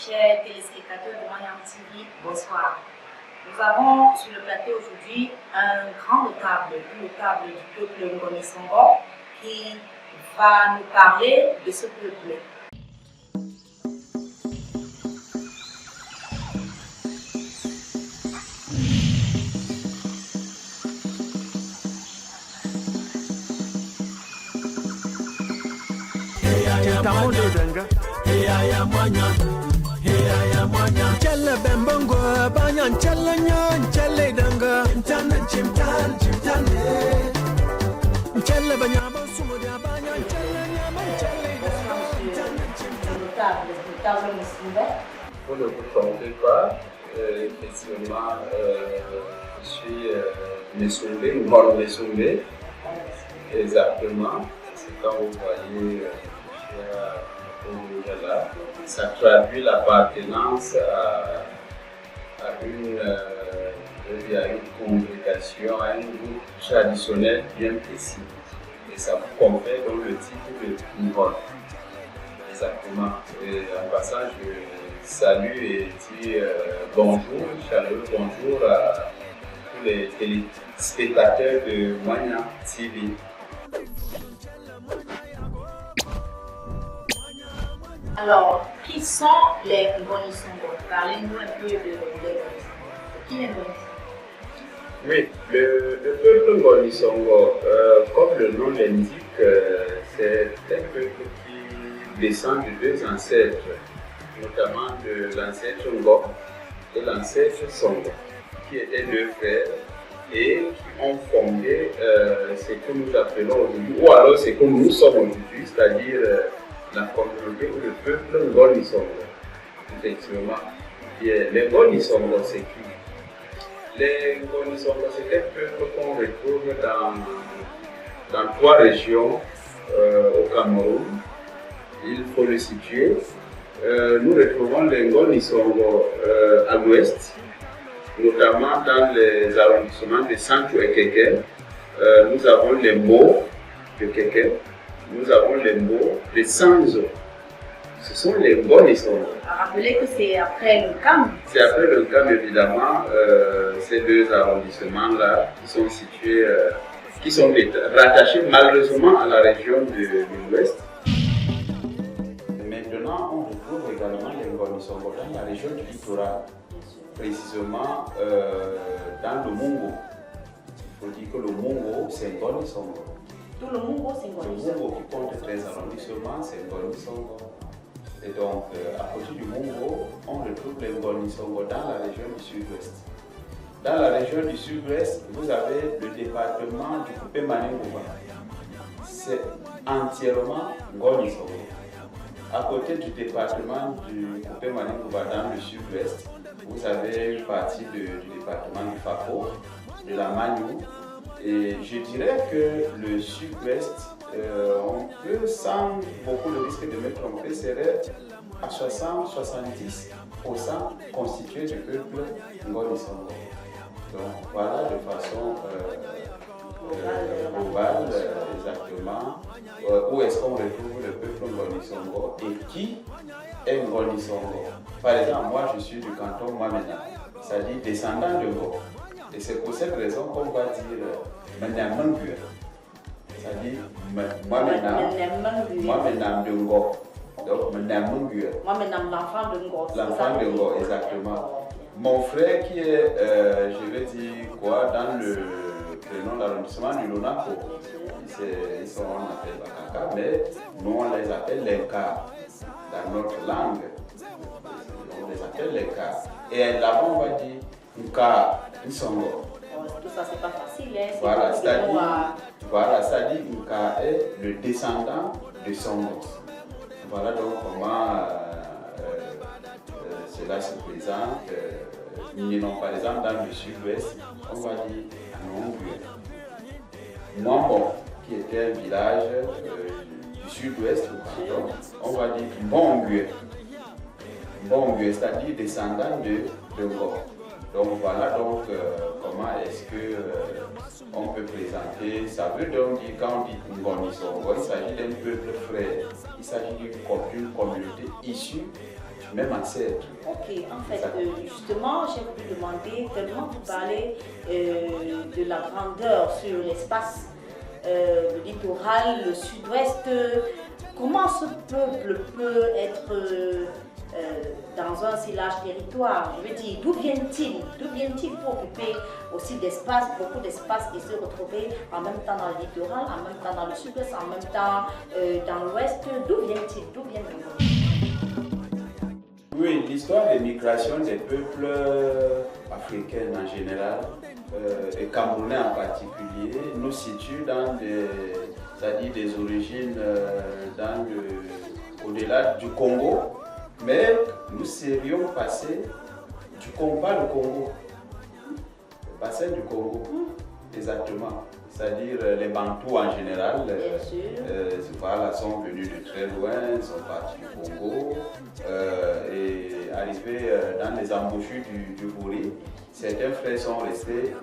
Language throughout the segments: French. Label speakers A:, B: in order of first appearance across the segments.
A: chers téléspectateurs de Manyang TV, bonsoir. Nous avons sur le plateau aujourd'hui un grand notable du peuple Ngoni Songor qui va nous parler de ce peuple.
B: Challa bembongo banyan challa nyan challa danga chana chimtal chimtale challa banyaba sumudia banyan challa nyaman challa
C: Vous ne vous trompez pas, effectivement, je suis Messoumé, mort Messoumé, exactement. C'est quand vous voyez là, ça traduit l'appartenance à une congrégation, à un groupe traditionnel bien précis. Et ça vous confère donc le titre de Ngol. Exactement. Et en passant, je salue et dis bonjour, chaleureux bonjour à tous les téléspectateurs de Manyang TV.
A: Alors, qui sont les Ngoni Songor? Parlez-nous un peu de qui est Ngoni Songor?
C: Oui, le peuple Ngoni Songor, comme le nom l'indique, c'est un peuple qui descend de deux ancêtres, notamment de l'ancêtre Ngor et l'ancêtre Songor, qui étaient deux frères et qui ont fondé ce que nous appelons aujourd'hui, ou alors ce que nous sommes aujourd'hui, c'est-à-dire la communauté ou le peuple Ngoni Songor. Effectivement, les Ngoni Songor, c'est qui? Les Ngoni Songor, c'est un peuple qu'on retrouve dans trois régions au Cameroun. Il faut le situer. Nous retrouvons les Ngoni Songor à l'ouest, notamment dans les arrondissements de Sancho et Keke. Nous avons les mots de Keke. Nous avons les mots de Sanzo. Ce sont les Ngoni Songor.
A: Rappelez que c'est après le CAM.
C: C'est après le CAM, évidemment, ces deux arrondissements-là qui sont situés, qui sont rattachés malheureusement à la région de l'Ouest. Maintenant, on retrouve également les Ngoni Songor dans la région du littoral, précisément dans le Mungo. Il faut dire que le Mungo, c'est Ngoni Songor.
A: Tout le Mungo, c'est Ngoni Songor.
C: Le Mungo qui compte 13 arrondissements, c'est Ngoni Songor. Et donc, à côté du Mungo, on retrouve les Ngoni Songor dans la région du sud-ouest. Dans la région du sud-ouest, vous avez le département du Coupé Maningouba. C'est entièrement Ngoni Songor. À côté du département du Coupé Maningouba dans le sud-ouest, vous avez une partie du département du Fako, de la Magnou. Et je dirais que le sud-ouest, on peut, sans beaucoup de risque de me tromper, serait à 60-70% constitué du peuple Ngoni Songor. Donc voilà de façon globale exactement où est-ce qu'on retrouve le peuple Ngoni Songor et qui est Ngoni Songor. Par exemple, moi je suis du canton Mwamena, c'est-à-dire descendant de Ngor. Et c'est pour cette raison qu'on va dire Manamangue. C'est-à-dire Mwamenam de Ngor. Donc Manamangue.
A: Mwamenam, l'enfant de Ngor.
C: L'enfant de Ngor, exactement. Mon frère qui est, je vais dire quoi, dans le nom d'arrondissement du Lonako. Ils sont, on appelle Bakaka, mais nous on les appelle les Nka. Dans notre langue, on les appelle les Nka. Et là-bas on va dire Nka. Songor.
A: Tout ça, c'est pas facile. Hein?
C: Voilà, c'est-à-dire Nka est le descendant de Songor. Voilà donc comment cela se présente. Par exemple, dans le sud-ouest, on va dire Nongue. Mwambo, qui était un village du sud-ouest, on va dire Mbongue. Mbongue, c'est-à-dire descendant de Ngor. Donc voilà donc comment est-ce que on peut présenter. Ça veut donc dire quand on dit Ngoni Songor, il s'agit d'un peuple frère, il s'agit d'une communauté issue même ancêtre.
A: Ok, en fait, justement, j'ai voulu demander, tellement vous parlez de la grandeur sur l'espace, le littoral, le sud-ouest, comment ce peuple peut être dans un si large territoire? Je veux dire, d'où viennent-ils pour occuper aussi d'espace, beaucoup d'espace et se retrouver en même temps dans le littoral, en même temps dans le sud-ouest, en même temps dans l'ouest? D'où viennent-ils?
C: Oui, l'histoire des migrations des peuples africains en général et camerounais en particulier nous situe dans des origines au-delà du Congo, mais nous serions passés du Congo, pas le Congo, le bassin du Congo, exactement. C'est-à-dire les Bantous en général, voilà, sont venus de très loin, sont partis du Congo et arrivés dans les embouchures du Vouri. Certains frères sont restés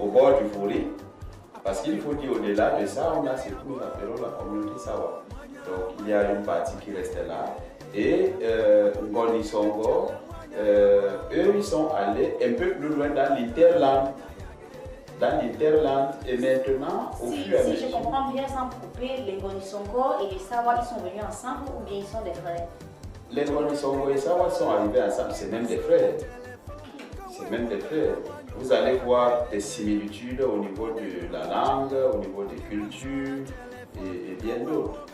C: au bord du Vouri, parce qu'il faut dire au-delà de ça, on a ce que nous appelons la communauté Sawa. Donc il y a une partie qui restait là. Et Ngoni Songo, eux, ils sont allés un peu plus loin dans l'Interland. Et maintenant, au fur et à mesure.
A: Si je comprends bien, sans couper, les Ngoni Songo et les Sawa, ils sont venus ensemble ou bien ils sont des frères?
C: Les Ngoni Songo et les Sawa sont arrivés ensemble, c'est même des frères. Vous allez voir des similitudes au niveau de la langue, au niveau des cultures et bien d'autres.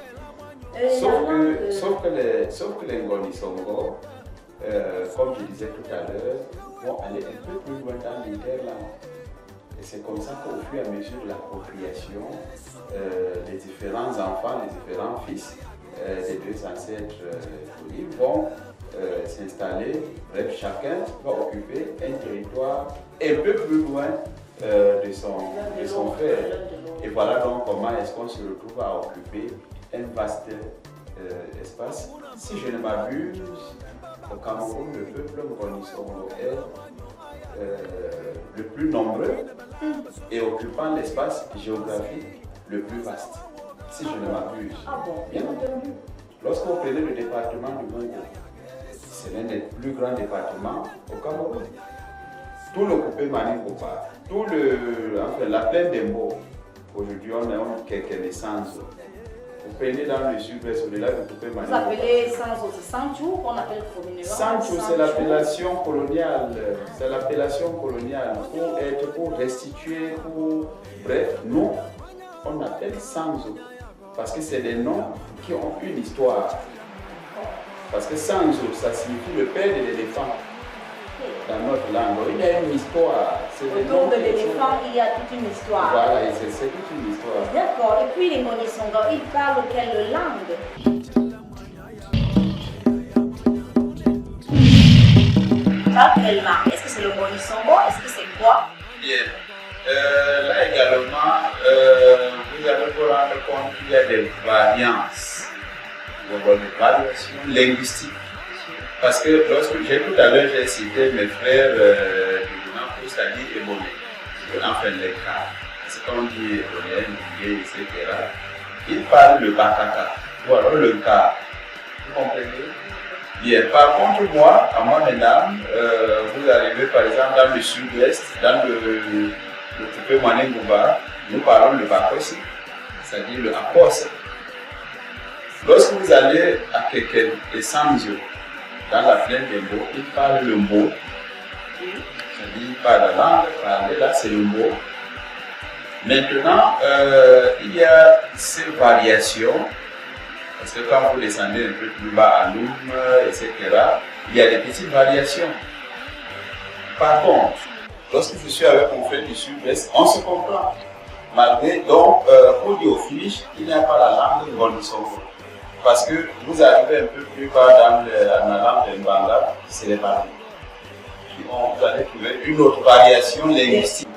C: Sauf que les Ngoni Songo, comme je disais tout à l'heure, vont aller un peu plus loin dans l'Interland. Et c'est comme ça qu'au fur et à mesure de l'appropriation, les différents enfants, les différents fils des deux ancêtres vont s'installer, bref, chacun va occuper un territoire un peu plus loin de son frère. Et voilà donc comment est-ce qu'on se retrouve à occuper un vaste espace. Si je ne m'abuse, au Cameroun, le peuple Ngoni Songo est le plus nombreux et occupant l'espace géographique le plus vaste. Si je ne m'abuse.
A: Ah bon?
C: Bien entendu. Lorsque vous prenez le département du Congo, c'est l'un des plus grands départements au Cameroun. Tout le coupé Maningoba, la plaine d'Embo, aujourd'hui on a quelques naissances. Vous prenez dans le sud-ouest, au-delà du coupé Maningoba.
A: Vous appelez Sanzo, c'est Sanchou qu'on appelle communément?
C: Sanchou, c'est l'appellation coloniale. C'est l'appellation coloniale pour restituer, bref, nous, on appelle Sanzo. Parce que c'est des noms qui ont une histoire. Parce que Sanzo, ça signifie le père de l'éléphant. Dans notre langue, il y a une histoire.
A: Autour de l'éléphant, il y a toute une histoire.
C: Voilà, c'est toute une histoire.
A: D'accord. Et puis les Ngoni Songo, ils parlent quelle langue? Quelle langue? Est-ce que c'est le Ngoni Songo? Est-ce que c'est quoi?
C: Bien. Là également, vous allez vous rendre compte qu'il y a des variances, des variations linguistiques. Parce que lorsque tout à l'heure j'ai cité mes frères du Nord, c'est-à-dire Eboné, enfin les cas, c'est comme on dit Eboné, Ningé, etc. Ils parlent le Bakaka, ou alors le Ka. Vous comprenez? Bien. Par contre, moi, à mon âme, vous arrivez par exemple dans le sud-ouest, dans le coupé Maningoba, nous parlons le Bakosi, c'est-à-dire le Akos. Lorsque vous allez à Keken et Sanzio, dans la plaine d'Embo, ils parlent le mot. C'est-à-dire ils parlent la langue parlée, là c'est le mot. Maintenant, il y a ces variations, parce que quand vous descendez un peu plus bas à Loum, etc., il y a des petites variations. Par contre, lorsque je suis avec mon frère du sud-ouest, on se comprend. Malgré, donc, pour dire au finish, il n'y a pas la langue Ngoni Songo. Parce que vous arrivez un peu plus bas dans la langue de Mbanga, c'est les parents. Vous allez trouver une autre variation linguistique.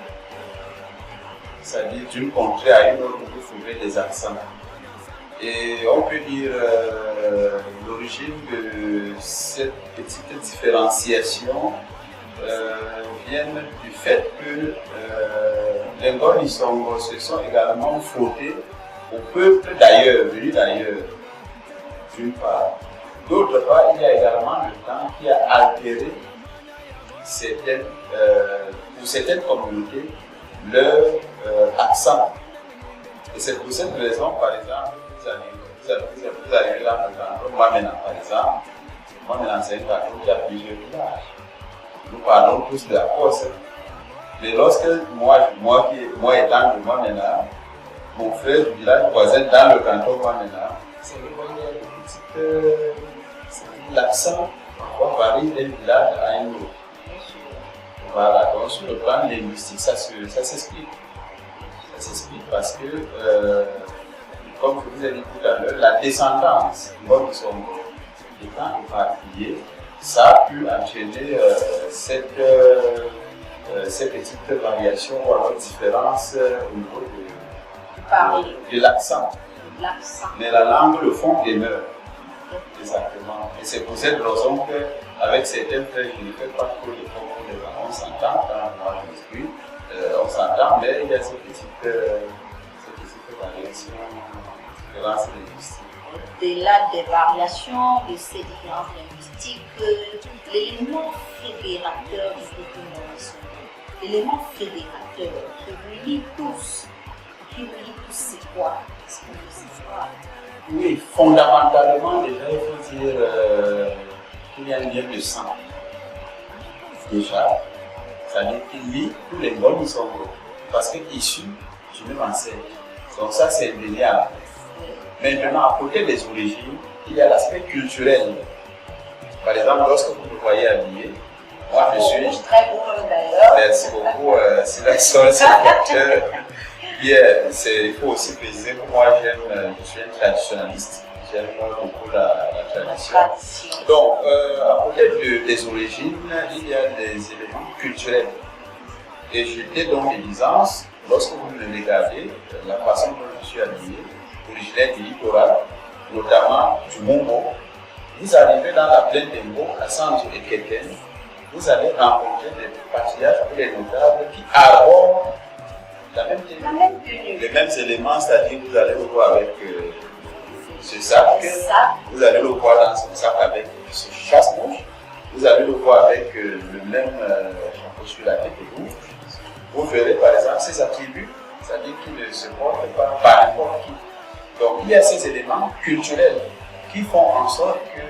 C: C'est-à-dire d'une contrée à une autre, vous trouvez des accents. Et on peut dire l'origine de cette petite différenciation vient du fait que les Ngoni Songo se sont également frottés au peuple d'ailleurs, venus d'ailleurs. d'une part. D'autre part, il y a également le temps qui a altéré pour certaines communautés leur accent. Et c'est pour cette raison, par exemple, vous arrivez là, moi maintenant, par exemple, moi maintenant c'est un canton qui a plusieurs villages. Nous parlons tous de la Corse. Mais lorsque moi étant de moi maintenant, mon frère du village voisin dans le canton moi maintenant, c'est le l'accent varie d'un village à un autre. Voilà, donc sur le plan linguistique, ça s'explique. Ça s'explique parce que, comme je vous ai dit tout à l'heure, la descendance de son étant éparpillée, ça a pu entraîner cette petite variation ou alors différence au niveau de l'accent. Mais la langue, le fond demeure. Exactement. Et c'est pour cette raison qu'avec certains frères, je ne fais pas trop de fond. On s'entend quand moi je m'exprime, on s'entend, mais il y a ces petites variations, différences linguistiques.
A: Au-delà des variations de ces différences linguistiques, l'élément fédérateur du peuple, l'élément fédérateur qui relie tous, c'est quoi? Est-ce qu'on peut savoir?
C: Oui, fondamentalement, déjà, il faut dire qu'il y a un lien de sang. Déjà, c'est-à-dire qu'il lie tous les Ngoni Songo, parce qu'ils sont issus du même ancêtre. Donc ça, c'est indéniable. Maintenant, à côté des origines, il y a l'aspect culturel. Par exemple, lorsque vous me voyez habillé, moi je suis...
A: Très beau d'ailleurs.
C: Merci beaucoup, Silaxon, c'est le il faut aussi préciser que moi je suis un traditionnaliste. J'aime beaucoup la tradition. Donc, à côté des origines, il y a des éléments culturels. Et j'étais donc l'évidence, lorsque vous me regardez, la façon dont je suis habillé, originaire du littoral, notamment du Mongo, vous arrivez dans la plaine d'Embo, à Sanzo et Keken, vous allez rencontrer des patriarches ou des notables qui arborent la même tenue. Les mêmes éléments, c'est-à-dire que vous allez le voir avec ce sac, vous allez le voir dans son sac avec ce chasse-mouche, vous allez le voir avec le même chapeau sur la tête et vous verrez par exemple ces attributs, c'est-à-dire qu'ils ne se portent pas par n'importe qui. Donc il y a ces éléments culturels qui font en sorte que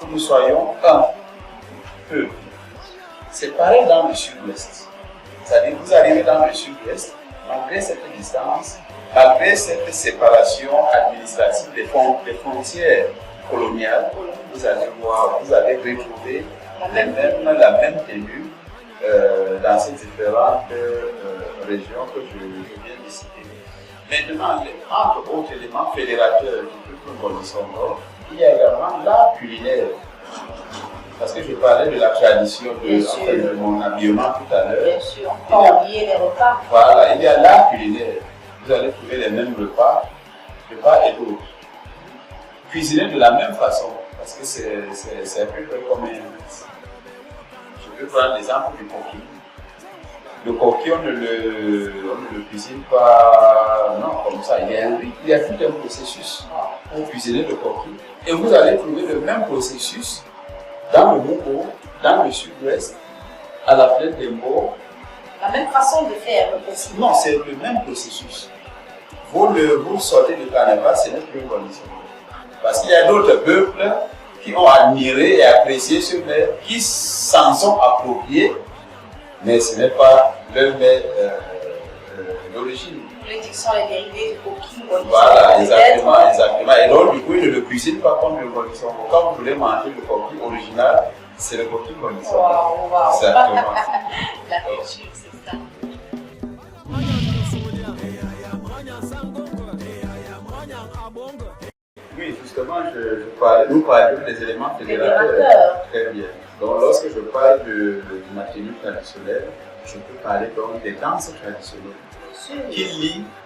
C: que nous soyons un peu. C'est pareil dans le sud-ouest. C'est-à-dire que vous arrivez dans le sud-ouest, malgré cette distance, malgré cette séparation administrative des frontières coloniales, vous allez retrouver la même tenue dans ces différentes régions que je viens de citer. Maintenant, entre autres éléments fédérateurs du peuple Ngoni-Songo, il y a également l'art culinaire. Parce que je parlais de la tradition de mon habillement tout à l'heure.
A: Bien sûr, on peut oublier les repas.
C: Voilà, il y a l'art culinaire. Vous allez trouver les mêmes repas et d'autres. Cuisiner de la même façon, parce que c'est un peu comme je peux prendre l'exemple du coquille. Le coquille, on ne le cuisine pas comme ça. Il y a tout un processus pour cuisiner le coquille. Et vous allez trouver le même processus dans le Mongo, dans le sud-ouest, à la plaine d'Embo.
A: La même façon de faire le processus.
C: Non, c'est le même processus. Vous sortez du carnaval, ce n'est plus une condition. Parce qu'il y a d'autres peuples qui ont admiré et apprécié ce mets, qui s'en sont appropriés, mais ce n'est pas leur mets d'origine.
A: Les dictions, les dérivés du coquille.
C: Voilà, exactement. Et donc, du coup, ils ne le cuisinent pas comme le condition. Quand vous voulez manger le coquille original, c'est le coquille condition.
A: Wow.
C: Exactement.
A: La culture, c'est ça.
C: Oui, justement, nous parlions des éléments fédérateurs. Très bien. Donc, lorsque je parle de ma tenue traditionnelle, je peux parler donc des danses traditionnelles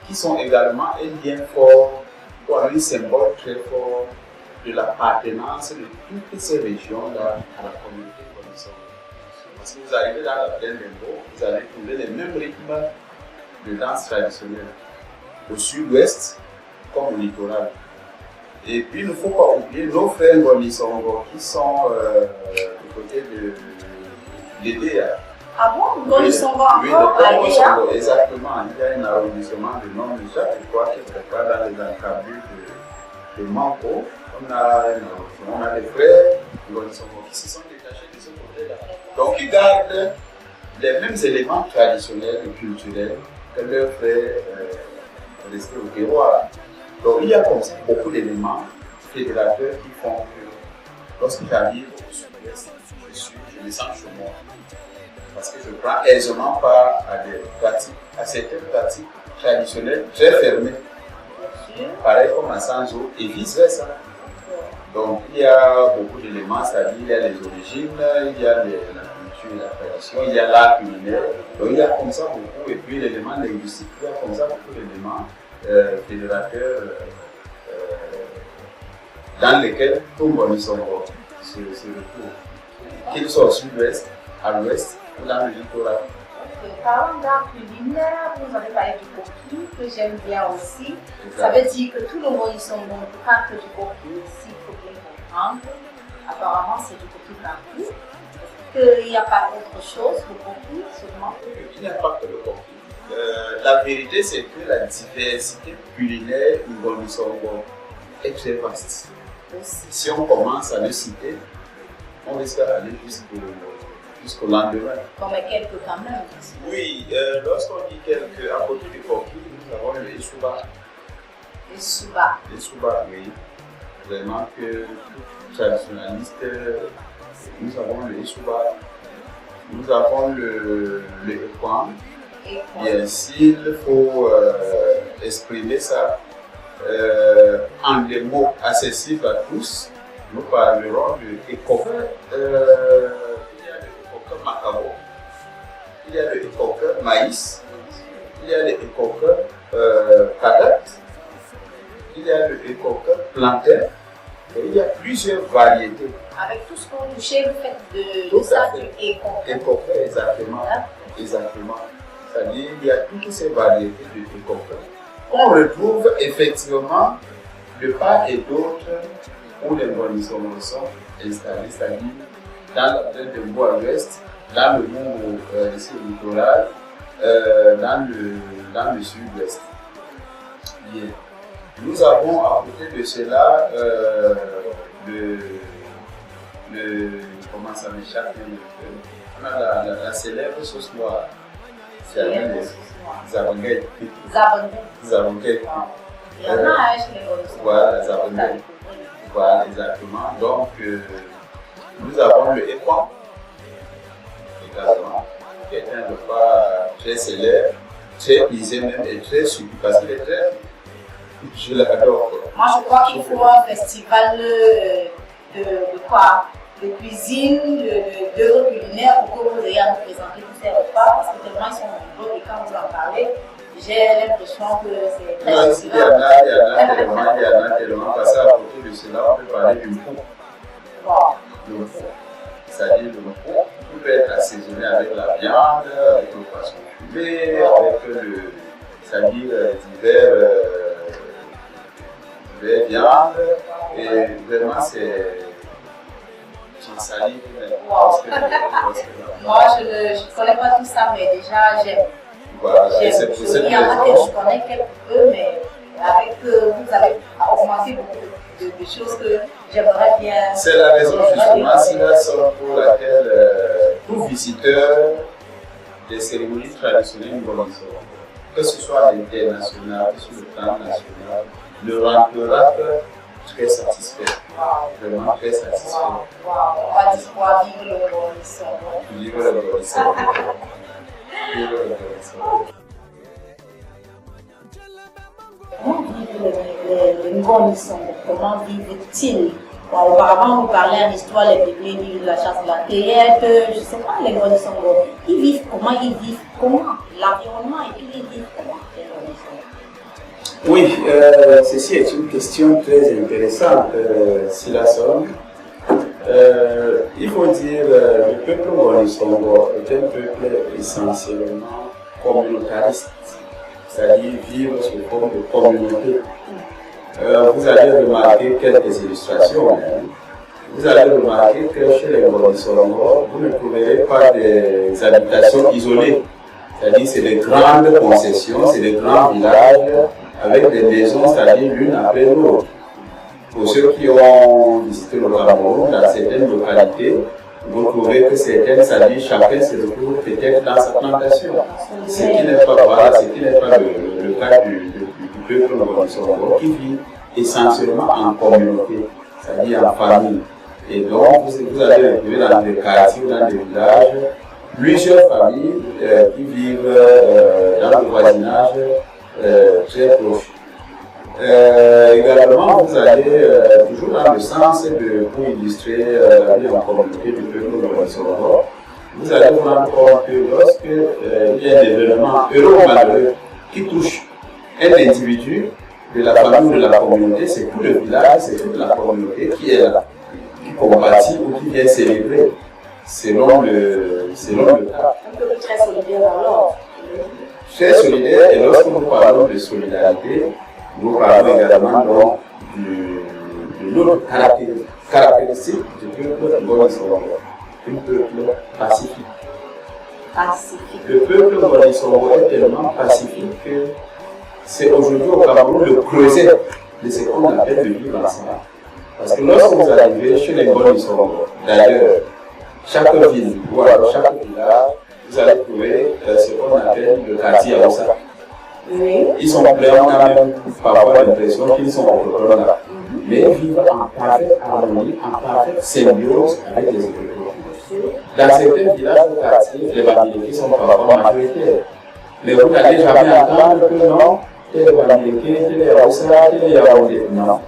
C: qui sont également un lien fort, ou un symbole très fort de l'appartenance de toutes ces régions-là à la communauté Ngoni-Songo. Parce que vous arrivez dans la plaine d'Embo, vous allez trouver les mêmes rythmes de danse traditionnelle. Au sud-ouest, comme le littoral. Et puis, il ne faut pas oublier nos frères Ngoni-Songo qui sont du côté de l'EDA.
A: Ah bon? Ngoni-Songo encore
C: oui,
A: à l'EDA?
C: Exactement. Il y a un arrondissement de nom de Jacques, je crois, qui est pas dans les encablures de Manco. On a des frères Ngoni-Songo qui se sont détachés de ce côté-là. Donc, ils gardent les mêmes éléments traditionnels et culturels que leurs frères restés au terroir. Donc il y a comme ça beaucoup d'éléments fédérateurs qui font que lorsque j'arrive au sud-ouest, je me sens chez moi. Parce que je prends aisément part à certaines pratiques traditionnelles très fermées. Pareil comme à Sanzo et vice-versa. Donc il y a beaucoup d'éléments, c'est-à-dire il y a les origines, il y a la culture, la tradition, il y a l'art culinaire. Donc il y a comme ça beaucoup, et puis l'élément linguistique, il y a comme ça beaucoup d'éléments fédérateurs dans lesquels tout Ngoni-Songo se retrouve. Qu'ils soient au sud-ouest, à l'ouest ou dans le littoral.
A: Parlant d'art culinaire, vous avez parlé du coquille, que j'aime bien aussi. Ça veut dire que tout le Ngoni-Songo ne peut pas que du coquille, s'il faut bien comprendre. Apparemment, c'est du coquille partout. Qu'il n'y a pas autre chose, le coquille seulement.
C: Il n'y a pas que le coquille. La vérité, c'est que la diversité culinaire du Ngoni-Songo est très vaste. Si on commence à le citer, on risque d'aller jusqu'au lendemain.
A: Comme quelques quand même.
C: Oui, lorsqu'on dit quelques, à côté du coquille, nous avons le Esouba.
A: Esouba.
C: Esouba, oui. Vraiment que traditionnaliste, nous avons le Esouba. Nous avons le Ekwan. Bien, s'il faut exprimer ça en des mots accessibles à tous, nous parlerons de Ekoka. Il y a le Ekoka Macabo, il y a le Ekoka Maïs, il y a le Ekoka Patate, il y a le Ekoka Plantain, et il y a plusieurs variétés.
A: Avec tout ce qu'on touchait, vous faites de ça du Ekoka.
C: Ekoka, exactement. Exactement. C'est-à-dire qu'il y a toutes ces variétés de Ekoka qu'on retrouve effectivement de part et d'autre où les Ngoni-Songo sont installés, c'est-à-dire dans la plaine de Mboa à l'ouest, dans le monde littoral, dans le sud-ouest. Bien. Nous avons à côté de cela comment ça m'échappe, on a la célèbre sauce noire. C'est les Zabangay. Zabangay.
A: Il y en a chez les Ngoni-Songo.
C: Voilà, Zabangay. Voilà, exactement. Donc, nous avons le Ekwan, également, qui est un repas très célèbre, très prisé même et très suivi parce qu'il est très. Je l'adore.
A: Moi, je crois qu'il faut un festival de quoi? De cuisine, d'œuvres culinaires pour que vous ayez à nous présenter tous ces repas parce que tellement ils sont nombreux et quand vous en parlez, j'ai l'impression que c'est très difficile.
C: Il y en a tellement. Parce qu'à côté de cela, on peut parler du mou. Le mou, c'est-à-dire le mou, tout peut être assaisonné avec la viande, avec le poisson fumé, avec c'est-à-dire divers viandes. Et vraiment, c'est.
A: Wow. Moi, je ne connais pas tout ça, mais déjà, j'aime.
C: Voilà, c'est pour cette
A: raison. Il y en a que je connais quelques peu, mais avec vous avez augmenté beaucoup de choses que j'aimerais bien.
C: C'est la raison justement, c'est la raison pour laquelle tout visiteur des cérémonies traditionnelles Ngoni-Songo, que ce soit à l'international, que sur le plan national, ne rentrera très satisfait. Vraiment très satisfait.
A: On va pouvoir vivre le Ngoni-Songo.
C: Vivre le Ngoni-Songo. Vivre le Ngoni-Songo.
A: Comment vivent les Ngoni-Songo? Comment vivent-ils? Auparavant, vous parlez en histoire, les Béglés vivent de la chasse de la cueillette. Je ne sais pas, les Ngoni-Songo. Ils vivent comment? L'environnement, et puis ils vivent comment, les Ngoni-Songo?
D: Oui, ceci est une question très intéressante, Silasson. Il faut dire le peuple Ngoni-Songo est un peuple essentiellement communautariste, c'est-à-dire vivre sous forme de communauté. vous allez remarquer quelques illustrations. Hein. Vous allez remarquer que chez les Ngoni-Sorongo, vous ne trouverez pas des habitations isolées. C'est-à-dire c'est des grandes concessions, c'est des grands villages avec des maisons, c'est-à-dire l'une après l'autre. Pour ceux qui ont visité le Cameroun, dans certaines localités, vous trouvez que certaines, c'est-à-dire chacun se retrouve peut-être dans sa plantation. Ce qui n'est pas, voilà, le cas du peuple Ngoni-Sorongo qui vit essentiellement en communauté, c'est-à-dire en famille. Et donc, vous allez retrouver dans des quartiers ou dans des villages plusieurs familles qui vivent dans le voisinage très proche. Également, vous allez toujours dans le sens pour illustrer la vie en communauté du peuple Ngoni-Sorongo, vous allez vous rendre compte que lorsque il y a des événements heureux ou malheureux qui touchent un individu de la famille ou de la communauté, c'est tout le village, c'est toute la communauté qui est là, qui compatit ou qui vient célébrer selon le cas.
A: Un peu très solidaire alors.
D: Très solidaire, et lorsque nous parlons de solidarité, nous parlons également donc de l'autre caractéristique du peuple Ngoni-Sorongo, un peuple pacifique. Le peuple Ngoni-Sorongo est tellement pacifique que c'est aujourd'hui au Cameroun le creuset de ce qu'on appelle le vivre ensemble. Parce que lorsque vous arrivez chez les Ngoni-Sorongo, d'ailleurs, chaque ville ou alors chaque village, vous allez trouver ce qu'on appelle le quartier Aoussa.
A: Oui.
D: Ils sont pleins, on a même parfois l'impression qu'ils sont autochtones là. Mais ils vivent en parfaite harmonie, en parfaite symbiose avec les autochtones. Dans certains villages ou quartiers, les Bamileke sont parfois majoritaires. Mais vous n'allez jamais entendre que non, tel est Bamileke, tel est Aoussa, tel est Yaoundé. Non.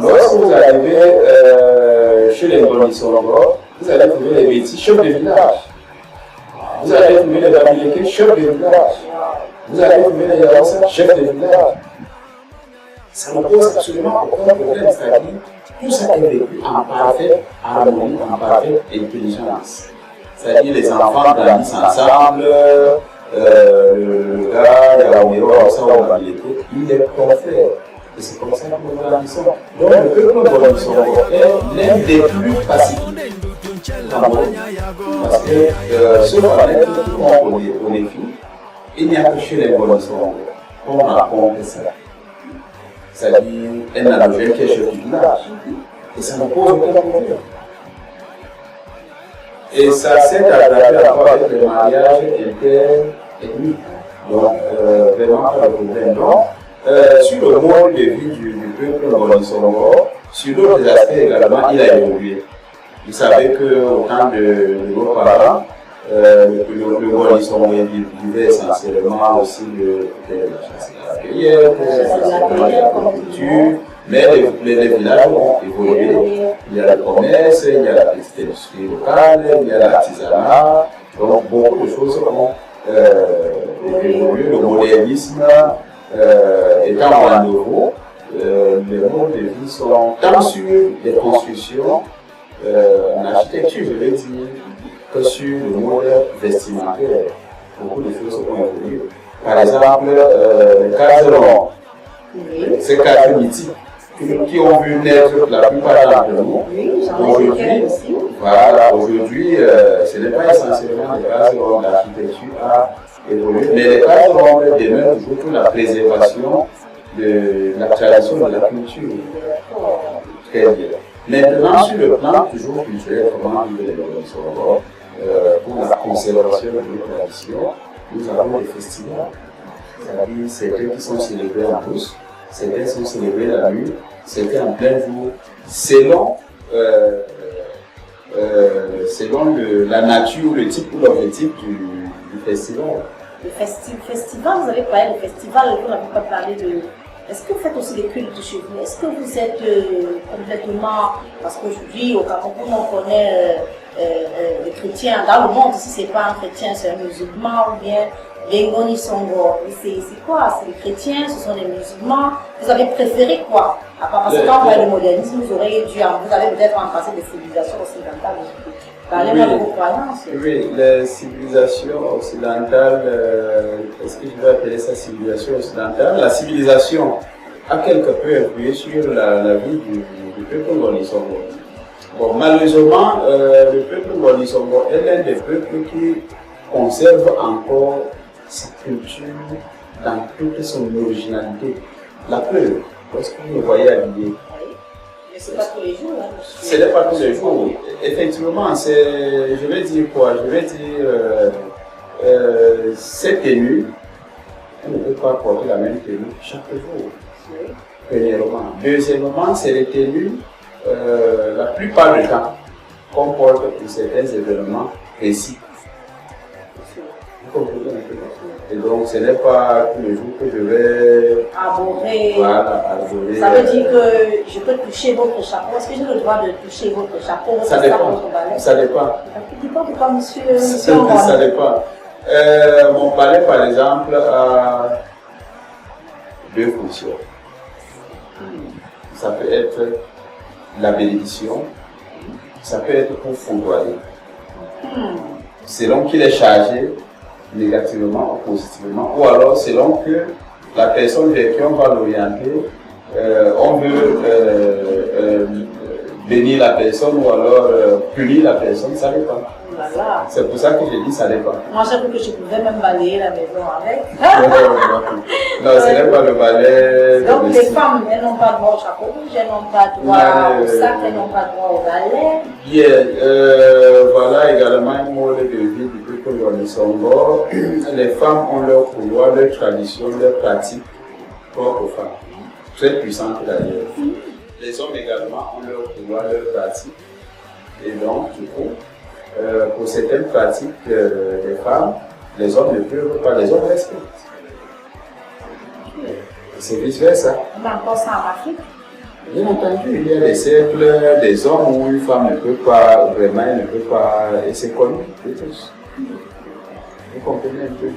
D: Lorsque vous arrivez chez les Ngoni-Sorongo, vous allez trouver les Bétis, chefs de village. Vous allez trouver les Bamileke, chefs de village. Vous allez trouver les Yaoussa, chefs de village. Ça ne pose absolument aucun problème, c'est-à-dire tout ça est vécu en parfaite harmonie, en parfaite intelligence. C'est-à-dire les enfants grandissent ensemble, le gars, Yaoundé, Aoussa ou Bamileke, il est confrère. Et c'est comme ça que nous grandissons. Donc le peuple Ngoni-Sorongo est l'un des plus pacifiques du Cameroun. Parce que ce qu'on est fille, il n'y a que chez les Ngoni-Sorongo qu'on rencontre ça. C'est-à-dire un anogène qui est chef du village. Et ça ne pose aucun problème. Et ça s'est aggravé encore avec le mariage interethnique. Donc vraiment pas de problème. Donc, sur le mode de vie du peuple Ngoni-Sorongo, sur d'autres aspects également, il a évolué. Vous savez qu'au temps de nos parents, le Ngoni-Sorongo vivait essentiellement aussi de la cueillette, de la culture, mais les villages ont évolué. Il y a le commerce, il y a la petite industrie locale, il y a l'artisanat, donc beaucoup de choses ont évolué. Le modernisme étant en nouveau, les modes de vie sont tant sur les constructions, en architecture, je vais dire, que sur le mode vestimentaire. Beaucoup de choses ont évolué. Par exemple, les cases rondes, ces cases mythiques qui ont vu naître la plupart d'entre nous. Aujourd'hui, ce n'est pas essentiellement des cases rondes, l'architecture a évolué, mais les cases rondes demeurent toujours pour la préservation de la tradition de la culture. Très bien. Maintenant, sur le plan toujours culturel, comment vivre les Ngoni-Sorongo, pour la conservation de nos traditions, nous avons des festivals. C'est-à-dire certains qui sont célébrés en tous, certains sont célébrés la nuit, certains en plein jour, selon la nature, le type ou l'objectif du festival.
A: Le festival, vous avez parlé de festival, vous n'avez pas parlé de... Est-ce que vous faites aussi des cultes chez vous? Est-ce que vous êtes complètement... Parce qu'aujourd'hui, au Cameroun, on connaît les chrétiens. Dans le monde, si ce n'est pas un chrétien, c'est un musulman ou bien les Ngoni-Sorongo. C'est quoi? C'est les chrétiens, ce sont les musulmans. Vous avez préféré quoi? Parce que quand vous avez le modernisme, vous avez peut-être remplacé des civilisations occidentales. Parlez-moi de vos croyances.
D: Oui, les civilisations occidentales, est-ce que je vais appeler ça civilisation occidentale? La civilisation a quelque peu influé sur la vie du peuple Ngoni-Songo. Bon, malheureusement, le peuple Ngoni-Songo est l'un des peuples qui conserve encore sa culture dans toute son originalité. La preuve, lorsque vous me voyez habillé,
A: mais ce n'est pas tous les jours. Hein,
D: ce n'est pas tous les jours. Effectivement, je vais dire quoi? Je vais dire, cette tenue, on ne peut pas porter la même tenue chaque jour. Premièrement. Deuxièmement, c'est les tenues, la plupart du temps, qu'on porte pour certains événements précis. Vous comprenez un peu? Et donc, ce n'est pas tous les jours que je vais
A: arborer.
D: Voilà, arborer.
A: Ça veut dire que je peux toucher votre chapeau. Est-ce que j'ai le droit de toucher votre chapeau?
D: Ça dépend. Ça dépend.
A: Je ne dis pas monsieur.
D: Ça dépend. Mon balai, par exemple, a deux fonctions. Ça peut être la bénédiction, ça peut être pour foudroyer. Selon qu'il est chargé, négativement ou positivement, ou alors selon que la personne vers qui on va l'orienter, on veut bénir la personne ou alors punir la personne, ça dépend.
A: Voilà.
D: C'est pour ça que j'ai dit ça dépend.
A: Moi j'ai cru que je pouvais même balayer la maison avec.
D: Non, ce n'est pas le balai.
A: Donc les femmes, elles n'ont pas droit au chapeau rouge, elles n'ont pas droit au sac, elles n'ont pas droit au balai.
D: Bien, voilà également un mot de vie du peuple Ngoni-Songo. Les femmes ont leur pouvoir, leur tradition, leur pratique propre aux femmes. Très puissante d'ailleurs. Les hommes également ont leur pouvoir, leur pratique. Et donc, du coup, pour certaines pratiques des femmes, les hommes ne peuvent pas, les hommes respectent. C'est vice-versa.
A: On a encore ça en Afrique.
D: Bien entendu, il y a des cercles, des hommes où une femme ne peut pas, vraiment, elle ne peut pas, et c'est connu de tous. Vous comprenez un peu?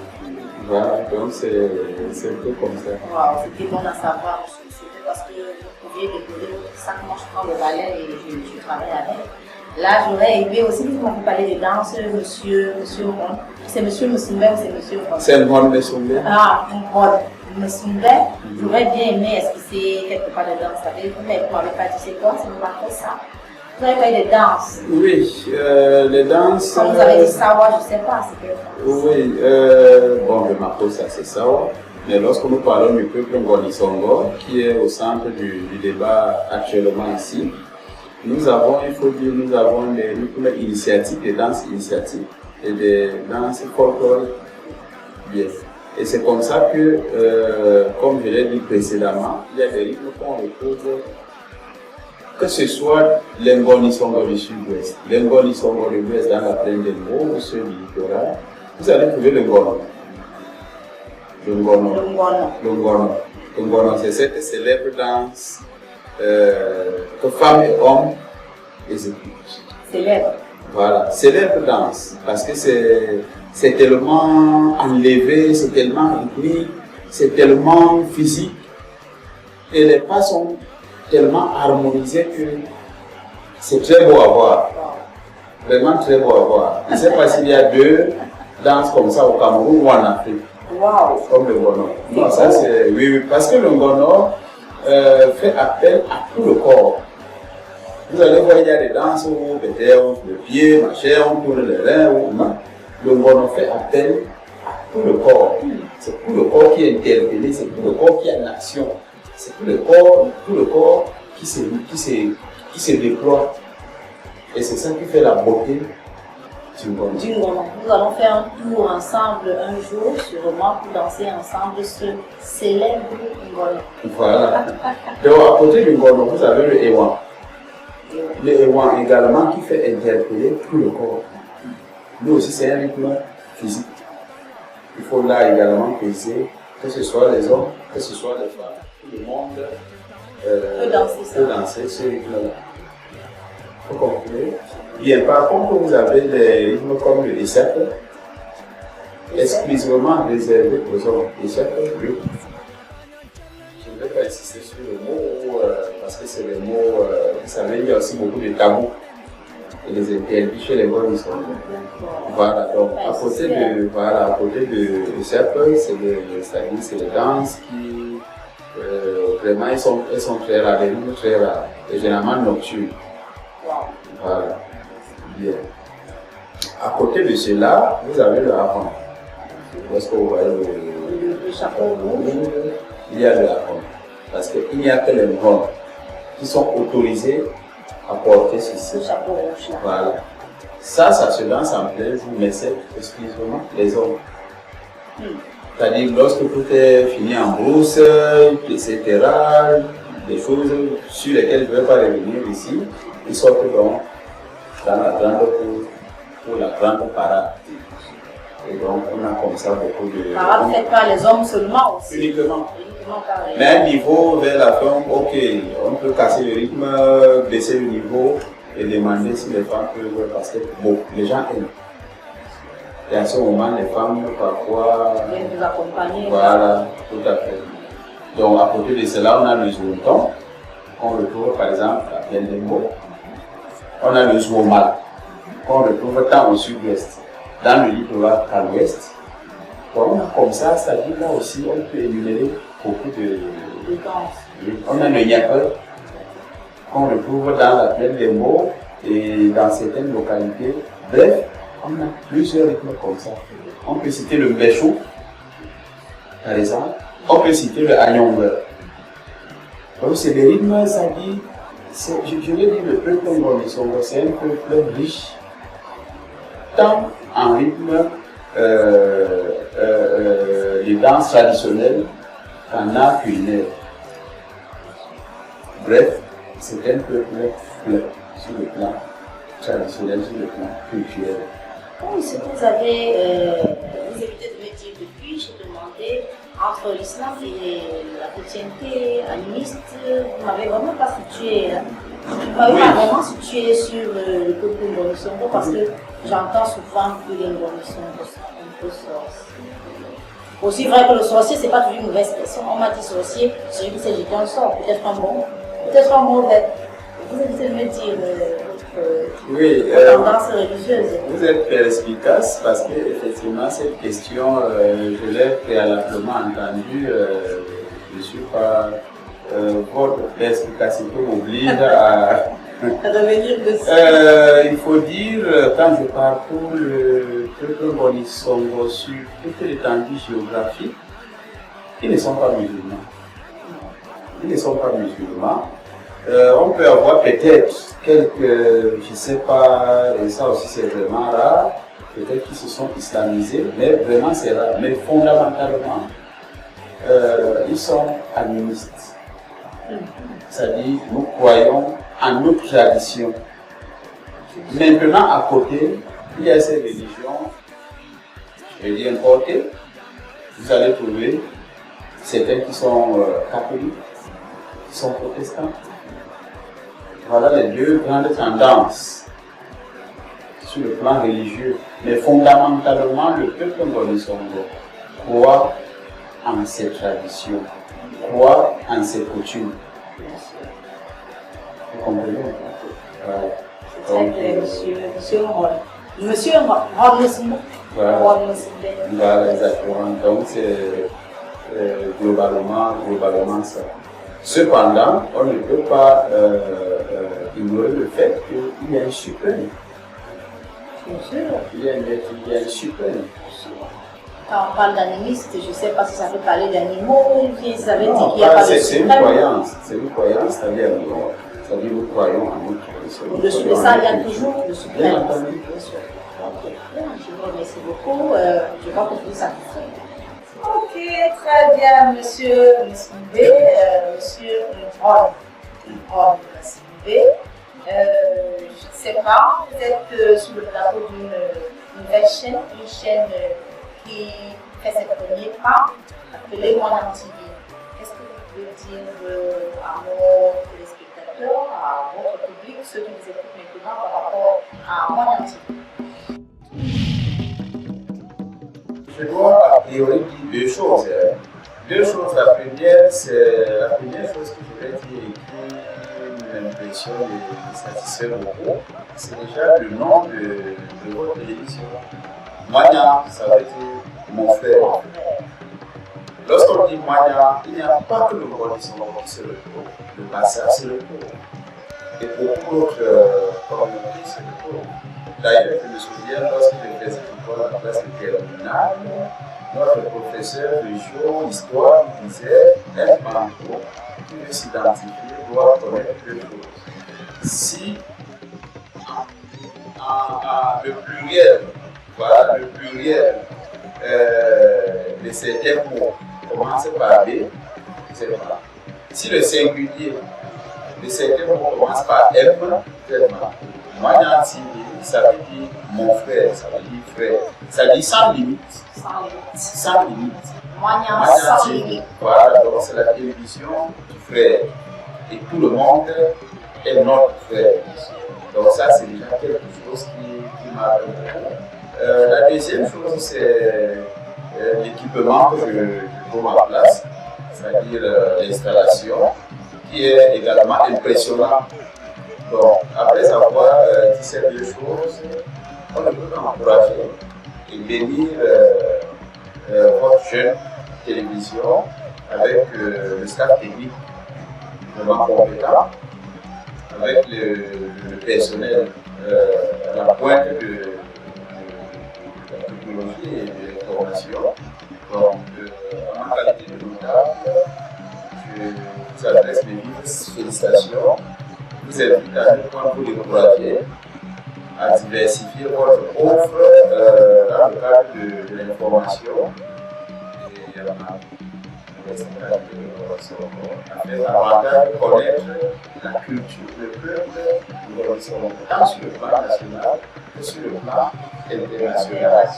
D: Voilà, donc c'est un peu comme ça.
A: Wow, c'était bon à savoir. C'était parce que vous pouviez déposer votre sac, moi je prends le balai et je travaille avec. Là, j'aurais aimé aussi, quand vous parlez de danse, monsieur Ron. C'est monsieur Moussumbe ou c'est monsieur Ron?
D: C'est le Ron Moussumbe.
A: Ah, Ron Moussumbe. J'aurais bien aimé esquisser quelque part de danse avec vous, mais vous ne m'avez pas dit c'est quoi, c'est mon marqué ça. Vous avez parlé de danse.
D: Oui, les danses.
A: Quand vous avez dit sawa, je ne sais pas, c'est que.
D: Oui, bon, le marteau, ça c'est sawa. Mais lorsque nous parlons du peuple Ngoni-Songo, qui est au centre du débat actuellement ici, nous avons, il faut dire, nous avons des initiatives, des danses initiatives et des danses folkloriques. Bien. Et c'est comme ça que, comme je l'ai dit précédemment, il y a des rythmes qu'on retrouve, que ce soit les Ngoni-Songo du sud-ouest, les Ngoni-Songo de l'ouest dans la plaine des Mots ou ceux du littoral, vous allez trouver le Ngono. Le Ngono, c'est cette célèbre danse que femmes et hommes exécutent.
A: Célèbre.
D: Voilà, célèbre danse, parce que c'est tellement enlevé, c'est tellement rythmique, c'est tellement physique, et les pas sont tellement harmonisés que c'est très beau à voir. Vraiment très beau à voir. Je ne sais pas s'il y a deux danses comme ça au Cameroun ou en Afrique.
A: Wow.
D: Comme le Ngono. Non, ça c'est. Oui, parce que le Ngono fait appel à tout le corps. Vous allez voir, il y a des danses où peut-être on tourne le pied, machin, on tourne les reins. Non. Le Ngono fait appel à tout le corps. C'est tout le corps qui est interpellé, c'est tout le corps qui est en action. C'est tout le corps qui se déploie. Et c'est ça qui fait la beauté du Ngono.
A: Nous allons faire un tour ensemble un jour, sûrement, pour danser ensemble ce célèbre Ngono.
D: Voilà. Donc, à côté du Ngono, vous avez le Ewan. Le Ewan également qui fait interpeller tout le corps. Lui aussi, c'est un rythme physique. Il faut là également préciser que ce soit les hommes, que ce soit les femmes, tout le monde peut danser ce rythme-là. Vous comprenez? Bien, par contre, vous avez des rythmes comme le Issac, exclusivement réservé aux hommes. Issac, oui. Je ne vais pas insister sur le mot, parce que c'est le mot, vous savez, il y a aussi beaucoup de tabous. Et les interdits chez les hommes, ils sont. Voilà, donc à côté de Issac, c'est les danses que vraiment, elles sont très rares, des rythmes très rares, et généralement nocturnes. Voilà. Bien. À côté de cela, vous avez le hareng. Est-ce que vous voyez
A: Le chapeau rouge.
D: Il y a le hareng. Parce qu'il n'y a que les hommes qui sont autorisés à porter ceci.
A: Le chapeau rouge là.
D: Voilà. Ça se danse en plein jour, mais c'est exclusivement les hommes. C'est-à-dire, lorsque tout est fini en brousse, etc., des choses sur lesquelles je ne vais pas revenir ici, ils sortent donc dans la grande cour pour la grande parade. Et donc, on a comme ça beaucoup de.
A: Parade faite par les hommes seulement aussi.
D: Uniquement.
A: Par les
D: Mais à un niveau vers la fin, ok, on peut casser le rythme, baisser le niveau et demander si les femmes peuvent, parce que bon, les gens aiment. Et à ce moment, les femmes parfois.
A: viennent vous accompagner.
D: Voilà, tout à fait. Donc, à côté de cela, on a le zouton, qu'on retrouve par exemple à Biendembo. On a le zouomal, qu'on retrouve tant au sud-ouest, dans le littoral qu'à l'ouest. Donc, comme ça, c'est-à-dire là aussi, on peut énumérer beaucoup de danses. On a le yapel, qu'on retrouve dans la plaine des mots et dans certaines localités. Bref, on a plusieurs rythmes comme ça. On peut citer le mbéchou, par exemple. On peut citer le anyongue. Donc, c'est des rythmes, ça dit, je vais dire, le peuple Ngonisongo, c'est un peuple riche, tant en rythme les danses traditionnelles qu'en art culinaire. Bref, c'est un peuple plein sur le plan traditionnel, sur le plan culturel.
A: Comment est-ce que vous avez, vous évitez de me dire depuis, j'ai demandé, entre l'islam et la chrétienté animiste, vous m'avez vraiment pas situé, hein? Vous m'avez pas vraiment situé sur le peuple Ngonisongo parce que j'entends souvent que les Ngonisongo sont un peu sorciers. Aussi vrai que le sorcier, c'est pas toujours une mauvaise personne. On m'a dit sorcier, celui qui s'est jeté un sort, peut-être un bon, peut-être un mauvais. Vous évitez de me dire tendance religieuse.
D: Vous êtes perspicace parce que effectivement cette question, je l'ai préalablement entendue. Je ne suis pas. Votre perspicacité m'oblige à
A: revenir dessus.
D: Il faut dire, quand je parcours le peuple Ngonisongo sur toute l'étendue géographique, ils ne sont pas musulmans. Ils ne sont pas musulmans. On peut avoir peut-être quelques, je ne sais pas, et ça aussi c'est vraiment rare, peut-être qu'ils se sont islamisés, mais vraiment c'est rare. Mais fondamentalement, ils sont animistes. C'est-à-dire, nous croyons en notre tradition. Maintenant, à côté, il y a ces religions, je vais dire importées. Vous allez trouver certains qui sont catholiques, qui sont protestants. Voilà les deux grandes tendances sur le plan religieux. Mais fondamentalement, le peuple Ngonisongo croit en ses traditions, croit en ses coutumes. Vous comprenez?
A: Voilà. Monsieur Ngonisongo.
D: Voilà, exactement. Donc c'est globalement ça. Cependant, on ne peut pas ignorer le fait qu'il y a un suprême.
A: Bien sûr.
D: Il y a un suprême.
A: Quand on parle d'animiste, je ne sais pas si ça peut parler d'animaux, vous avez dit qu'il n'y a pas de suprême.
D: C'est une croyance, c'est-à-dire nous croyons en notre tradition.
A: Au-dessus de ça, il y a toujours le suprême.
D: Bien entendu.
A: Bien sûr. Je vous remercie beaucoup. Je crois que tout ça. Ok, très bien, monsieur Msumbe, monsieur Ron Msumbe. Je ne sais pas, vous êtes sur le plateau d'une nouvelle chaîne, une chaîne qui fait ses premiers pas, appelée Monam TV. Qu'est-ce que vous pouvez dire à nos téléspectateurs, à votre public, ceux qui vous écoutent maintenant par rapport à Monam TV?
D: Je dois a priori dire deux choses. Deux choses. La première chose que je vais dire et qui m'impressionne et me satisfait beaucoup, c'est déjà le nom de votre télévision. Manya, ça veut dire mon frère. Lorsqu'on dit Moignan, il n'y a pas que le Ngoni Songo qui se retrouve, le Bassa se retrouve. Et beaucoup d'autres communautés se retrouvent. D'ailleurs, je me souviens, lorsque je faisais encore la classe de terminale, notre professeur de géo, histoire, disait un manteau qui veut s'identifier doit connaître deux choses. Si le pluriel, voilà, le pluriel de certains mots commence par B, c'est pas. Si le singulier de certains mots commence par M, c'est pas. Moignan Tivi, ça veut dire mon frère, ça veut dire frère. Ça dit sans limite. Sans limite.
A: Moignan sans limite.
D: Voilà, donc c'est la télévision du frère. Et tout le monde est notre frère. Donc ça, c'est déjà quelque chose qui m'a beaucoup. La deuxième chose, c'est l'équipement que je trouve en place, c'est-à-dire l'installation, qui est également impressionnant. Donc, après avoir dit ces deux choses, on ne peut qu'encourager et bénir votre jeune télévision avec le staff technique vraiment compétent, avec le personnel à la pointe de la technologie et de l'information. Donc, en ma qualité de notable, je vous adresse mes vives félicitations. Je vous invite à nous encourager à diversifier votre offre dans le cadre de l'information et afin davantage de connaître la culture, le peuple, tant sur le plan national que sur le plan international.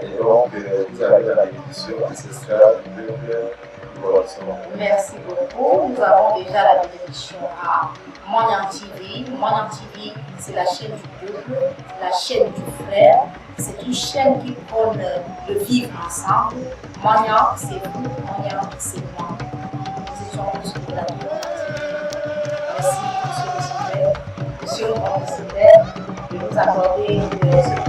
D: Et donc, vous avez la bénédiction ancestrale du peuple.
A: Merci beaucoup. Nous avons déjà la bénédiction à Moignan TV. Moignan TV, c'est la chaîne du peuple, la chaîne du frère. C'est une chaîne qui prône le vivre ensemble. Moignan, c'est vous, Moignan, c'est moi. Nous étions sur la Merci, monsieur le secrétaire, de nous accorder ce